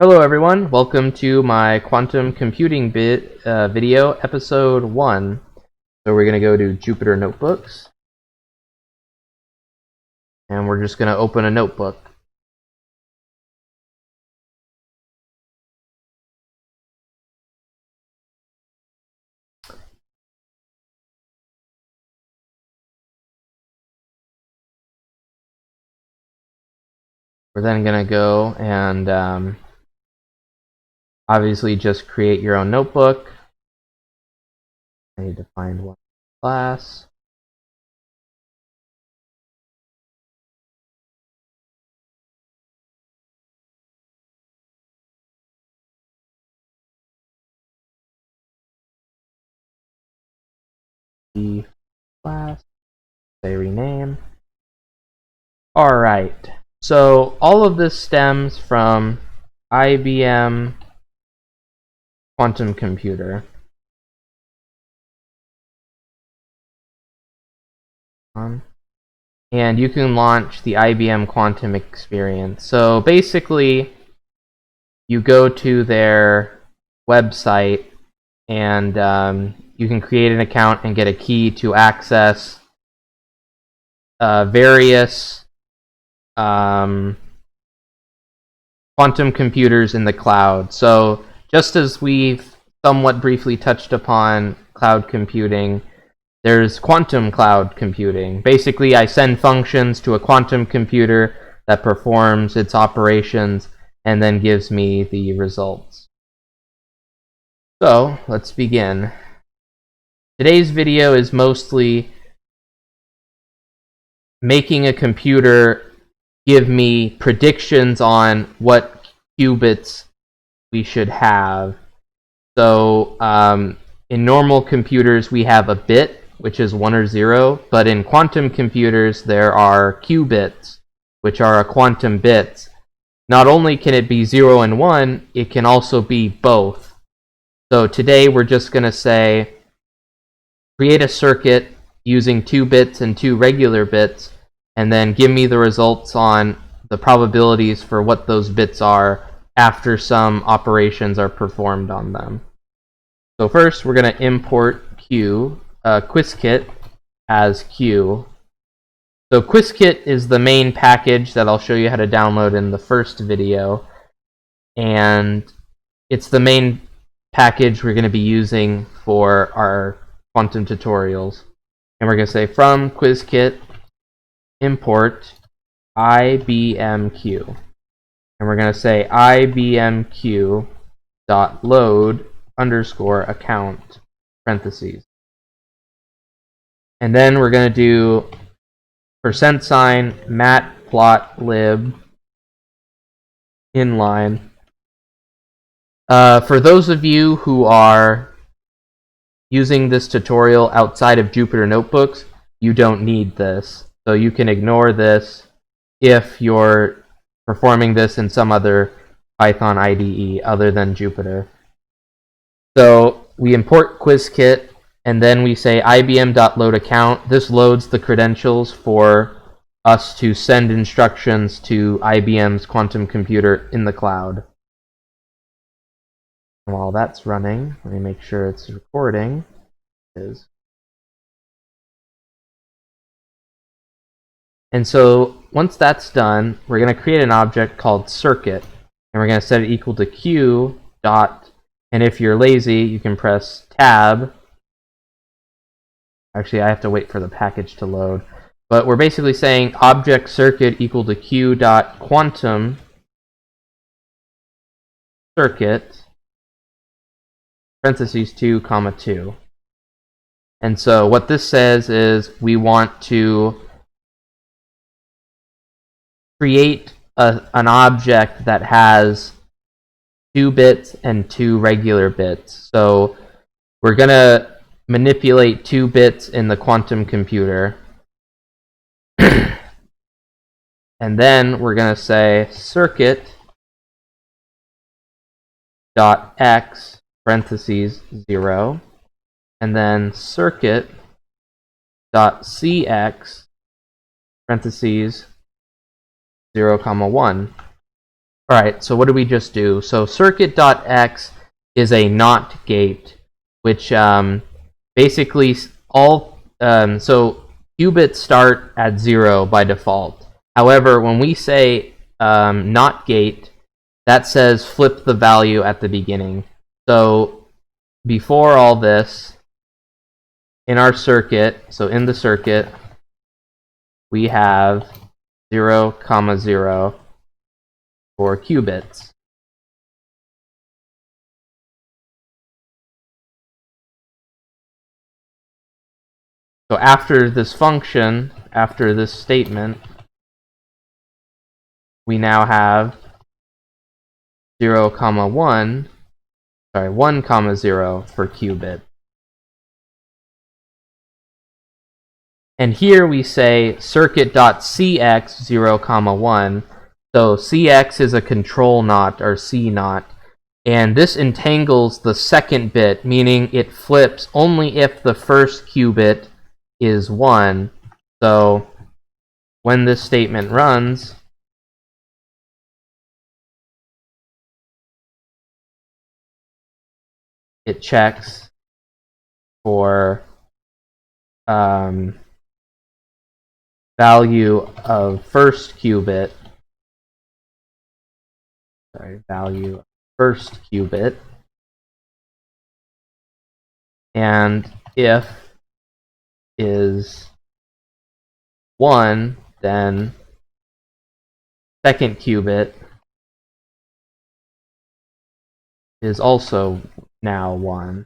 Hello everyone, welcome to my quantum computing video, episode 1. So we're going to go to Jupyter Notebooks, and we're just going to open a notebook. We're then going to go and obviously just create your own notebook. I need to find one class. The class, say rename. Alright, so all of this stems from IBM Quantum Computer. And you can launch the IBM Quantum Experience. So basically, you go to their website and you can create an account and get a key to access various quantum computers in the cloud. So just as we've somewhat briefly touched upon cloud computing, there's quantum cloud computing. Basically, I send functions to a quantum computer that performs its operations and then gives me the results. So, let's begin. Today's video is mostly making a computer give me predictions on what qubits we should have. So, in normal computers, we have a bit, which is 1 or 0, but in quantum computers there are qubits, which are a quantum bits. Not only can it be 0 and 1, it can also be both. So today we're just going to say, create a circuit using 2 bits and 2 regular bits, and then give me the results on the probabilities for what those bits are after some operations are performed on them. So first we're going to import Qiskit as Q. So Qiskit is the main package that I'll show you how to download in the first video, and it's the main package we're going to be using for our quantum tutorials. And we're going to say from Qiskit import IBMQ, and we're going to say IBMQ.load _ account parentheses. And then we're going to do %, matplotlib inline. For those of you who are using this tutorial outside of Jupyter Notebooks, you don't need this. So you can ignore this if you're performing this in some other Python IDE other than Jupyter. So we import Qiskit, and then we say IBM.load account. This loads the credentials for us to send instructions to IBM's quantum computer in the cloud. And while that's running, let me make sure it's recording. It is. And so once that's done, we're going to create an object called circuit, and we're going to set it equal to Q dot, and if you're lazy, you can press tab. Actually, I have to wait for the package to load. But we're basically saying object circuit equal to Q dot quantum circuit parentheses 2, 2. And so what this says is we want to create an object that has 2 bits and 2 regular bits. So we're going to manipulate 2 bits in the quantum computer. And then we're going to say circuit dot x parentheses 0, and then circuit dot cx parentheses 0, 1. Alright, so what did we just do? So circuit.x is a NOT gate, which basically so qubits start at 0 by default. However, when we say NOT gate, that says flip the value at the beginning. So before all this, in our circuit, so in the circuit, we have 0, 0 for qubits. So after this function, after this statement, we now have 0, 1, 1, 0 for qubit. And here we say circuit.cx 0, 1. So cx is a control NOT or C NOT. And this entangles the second bit, meaning it flips only if the first qubit is 1. So when this statement runs, it checks for value of first qubit. Value of first qubit. And if is 1, then second qubit is also now 1.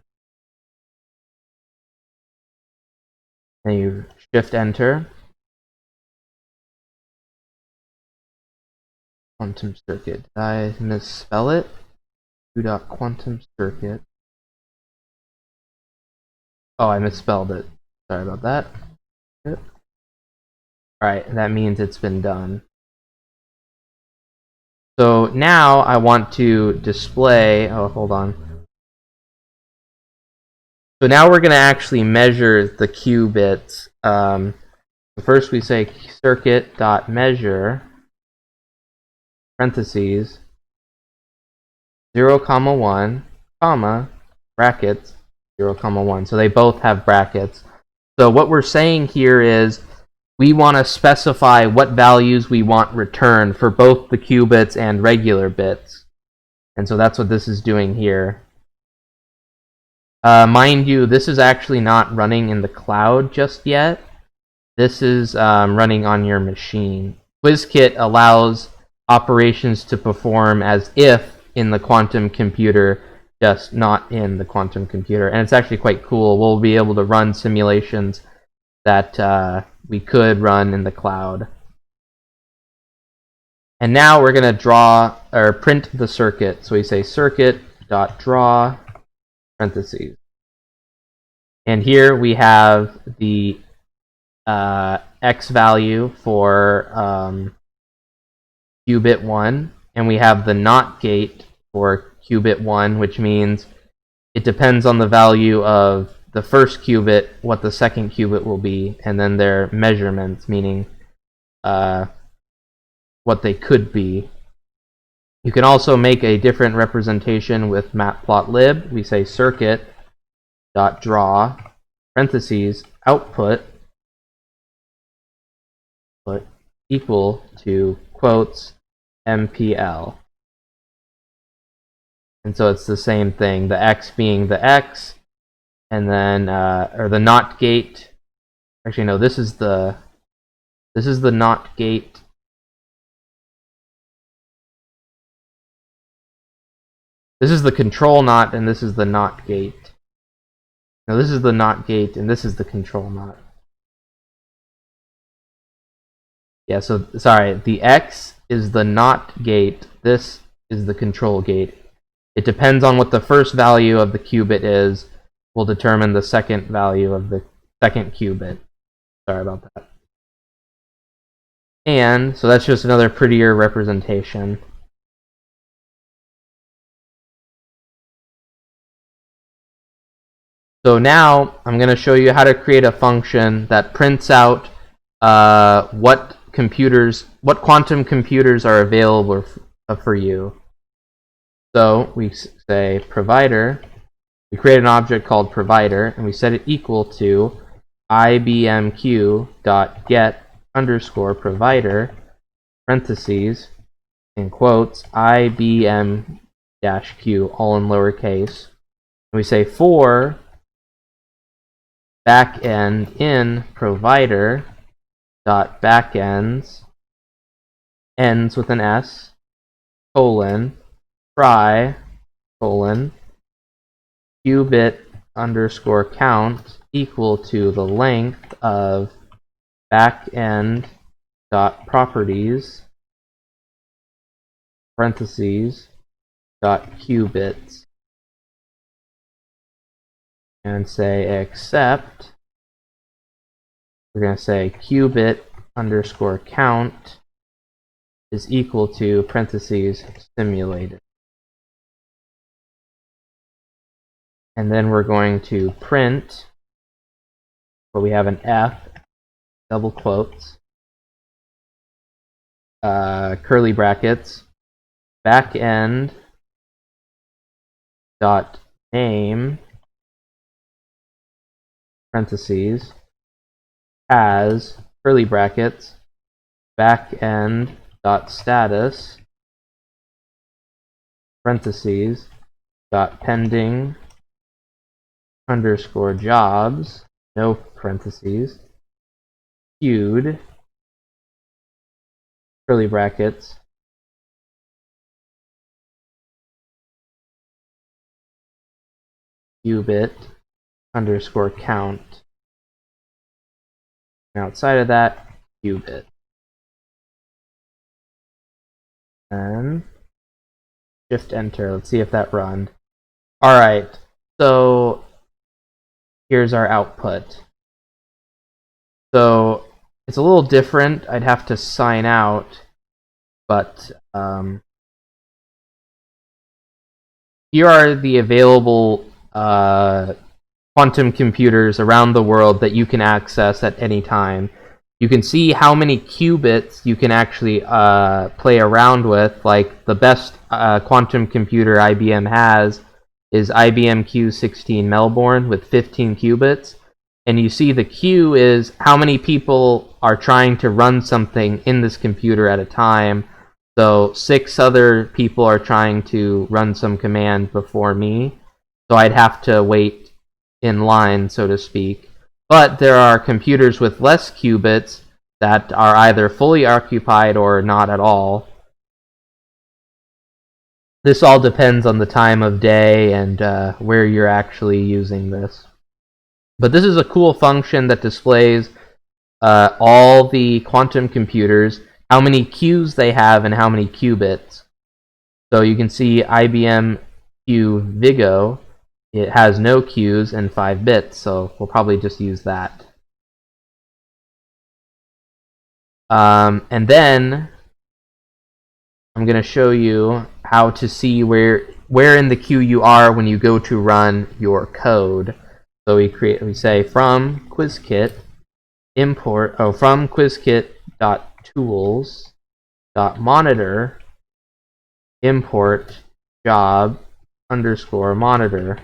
Then you shift enter. Quantum circuit. Did I misspell it? Q.quantum circuit. Oh, I misspelled it. Sorry about that. Alright, that means it's been done. So now I want to display, oh, hold on. So now we're going to actually measure the qubits. First we say circuit.measure, parentheses, 0, 1, comma, brackets, 0, 1. So they both have brackets. So what we're saying here is we want to specify what values we want returned for both the qubits and regular bits. And so that's what this is doing here. Mind you, this is actually not running in the cloud just yet. This is running on your machine. Qiskit allows operations to perform as if in the quantum computer, just not in the quantum computer. And it's actually quite cool. We'll be able to run simulations that we could run in the cloud. And now we're going to draw or print the circuit. So we say circuit.draw parentheses. And here we have the x value for qubit 1, and we have the NOT gate for qubit 1, which means it depends on the value of the first qubit, what the second qubit will be, and then their measurements, meaning what they could be. You can also make a different representation with matplotlib. We say circuit.draw parentheses output equal to quotes MPL. And so it's the same thing, the x being the x, and then or the NOT gate. Actually, no, this is the NOT gate. This is the control NOT, and this is the NOT gate. Now this is the NOT gate, and this is the control NOT. Yeah, so sorry, the x is the NOT gate. This is the control gate. It depends on what the first value of the qubit is, will determine the second value of the second qubit. Sorry about that. And so that's just another prettier representation. So now I'm going to show you how to create a function that prints out what quantum computers are available for you. So we say provider. We create an object called provider, and we set it equal to ibmq.get_provider, parentheses, in quotes, ibm-q, all in lowercase. And we say for backend in provider dot backends ends with an s, colon, try, colon, qubit underscore count equal to the length of backend dot properties, parentheses, dot qubits, and say except, we're going to say qubit underscore count is equal to parentheses simulated. And then we're going to print, where we have an F, double quotes, curly brackets, backend dot name, parentheses, has, curly brackets, backend dot status, parentheses, dot pending underscore jobs, no parentheses, queued, curly brackets, qubit underscore count, and outside of that, qubit. And shift enter. Let's see if that runs. Alright, so here's our output. So it's a little different. I'd have to sign out, but here are the available quantum computers around the world that you can access at any time. You can see how many qubits you can actually play around with. Like the best quantum computer IBM has is IBM Q16 Melbourne with 15 qubits. And you see the Q is how many people are trying to run something in this computer at a time. So 6 other people are trying to run some command before me. So I'd have to wait in line, so to speak. But there are computers with less qubits that are either fully occupied or not at all. This all depends on the time of day and where you're actually using this. But this is a cool function that displays all the quantum computers, how many Qs they have, and how many qubits. So you can see IBM Q Vigo, it has no Qs and 5 bits, so we'll probably just use that. And then I'm going to show you how to see where in the queue you are when you go to run your code. So we say from Qiskit import from Qiskit.tools.monitor import job underscore monitor.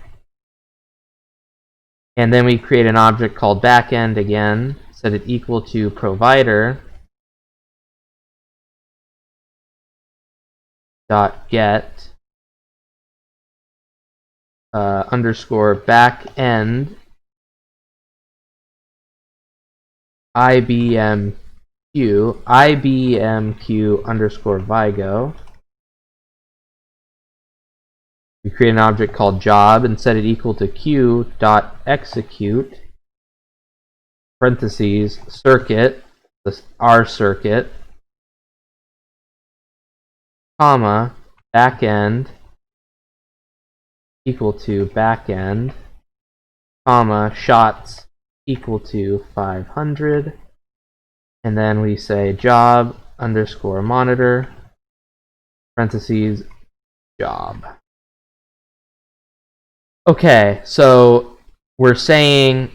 And then we create an object called backend again, set it equal to provider dot get underscore backend IBMQ underscore Vigo. We create an object called job and set it equal to q.execute parentheses circuit, our circuit, comma, backend equal to backend, comma, shots equal to 500, and then we say job underscore monitor parentheses job. Okay, so we're saying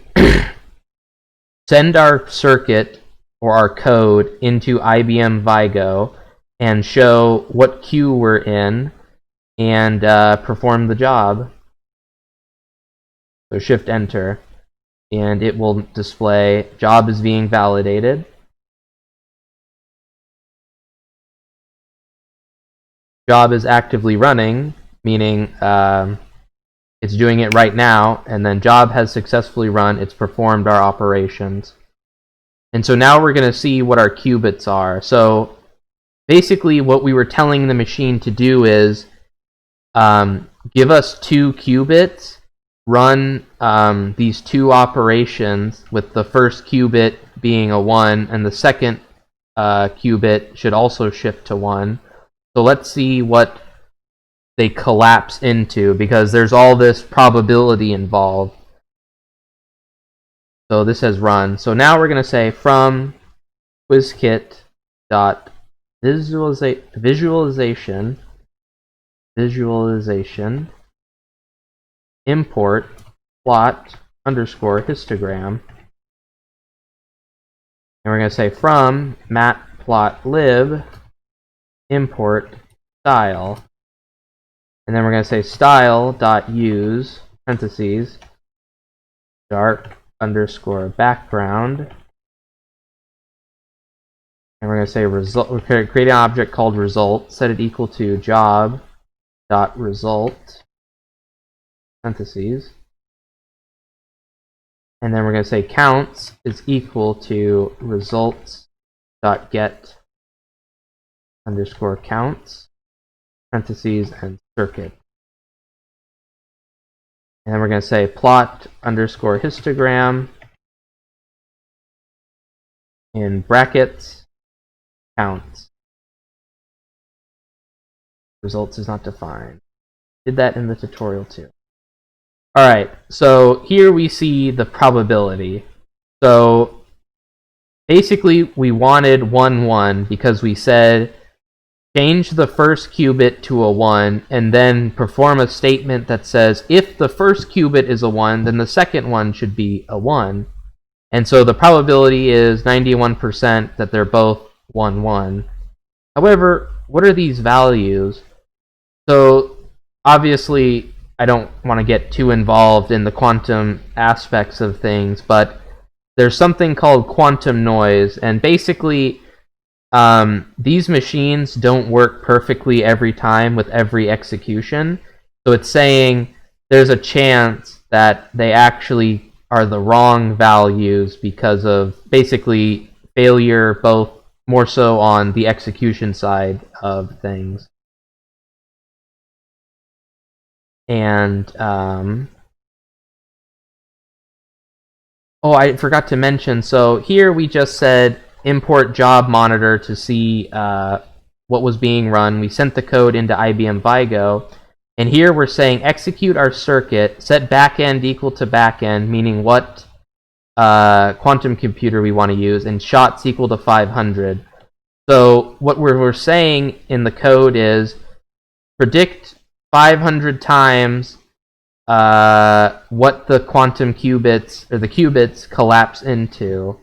send our circuit or our code into IBM Vigo, and show what queue we're in and perform the job. So Shift Enter, and it will display job is being validated. Job is actively running, meaning it's doing it right now, and then job has successfully run, it's performed our operations. And so now we're going to see what our qubits are. So basically what we were telling the machine to do is give us 2 qubits, run these 2 operations with the first qubit being a 1 and the second qubit should also shift to 1. So let's see what they collapse into, because there's all this probability involved. So this has run. So now we're going to say from Qiskit dot visualization import plot underscore histogram, and we're going to say from matplotlib import style, and then we're going to say style.use parentheses dark underscore background, and we're going to say result. We're going to create an object called result, set it equal to job.result parentheses, and then we're going to say counts is equal to results.get underscore counts parentheses and circuit. And then we're going to say plot underscore histogram in brackets counts. Results is not defined. Did that in the tutorial too. Alright, so here we see the probability. So basically we wanted 1, 1 because we said change the first qubit to a 1 and then perform a statement that says if the first qubit is a 1, then the second one should be a 1. And so the probability is 91% that they're both 1, 1. However, what are these values? So obviously I don't want to get too involved in the quantum aspects of things, but there's something called quantum noise, and basically these machines don't work perfectly every time with every execution. So it's saying there's a chance that they actually are the wrong values because of basically failure, both more so on the execution side of things. And oh, I forgot to mention, so here we just said import job monitor to see what was being run. We sent the code into IBM Vigo, and here we're saying execute our circuit, set backend equal to backend, meaning what quantum computer we want to use, and shots equal to 500. So what we're saying in the code is predict 500 times what the quantum qubits, or the qubits, collapse into.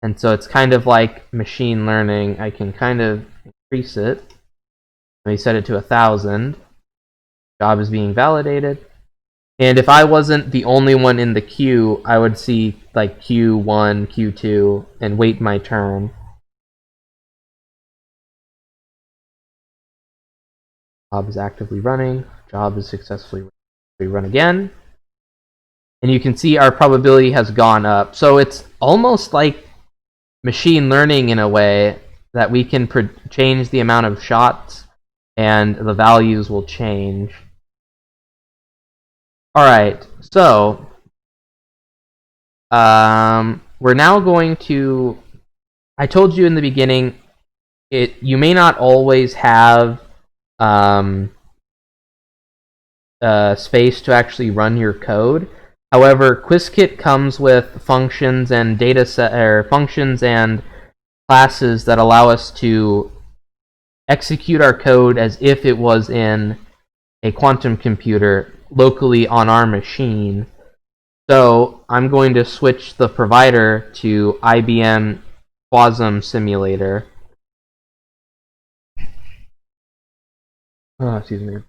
And so it's kind of like machine learning. I can kind of increase it. Let me set it to 1,000. Job is being validated. And if I wasn't the only one in the queue, I would see like Q1, Q2, and wait my turn. Job is actively running. Job is successfully run again. And you can see our probability has gone up. So it's almost like machine learning in a way that we can change the amount of shots and the values will change. Alright, so we're now going to, I told you in the beginning, you may not always have space to actually run your code. However, Qiskit comes with functions and functions and classes that allow us to execute our code as if it was in a quantum computer locally on our machine. So I'm going to switch the provider to IBM Quasum Simulator. Excuse me.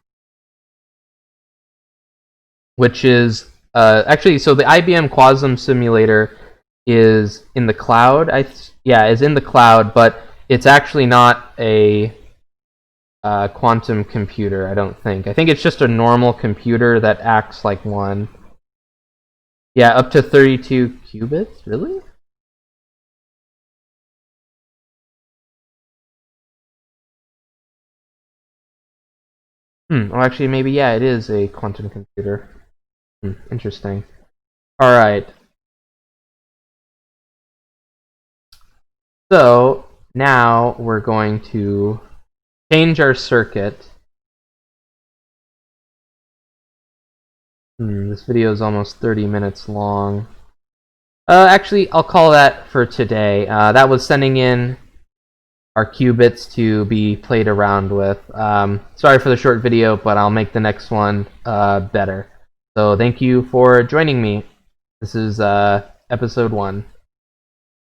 Which is actually, so the IBM Quasum simulator is in the cloud. Is in the cloud, but it's actually not a quantum computer. I don't think. I think it's just a normal computer that acts like one. Yeah, up to 32 qubits. Really? Well, actually, maybe yeah, it is a quantum computer. Interesting. All right. So now we're going to change our circuit. This video is almost 30 minutes long. Actually, I'll call that for today. That was sending in our qubits to be played around with. Sorry for the short video, but I'll make the next one better. So thank you for joining me. This is episode 1.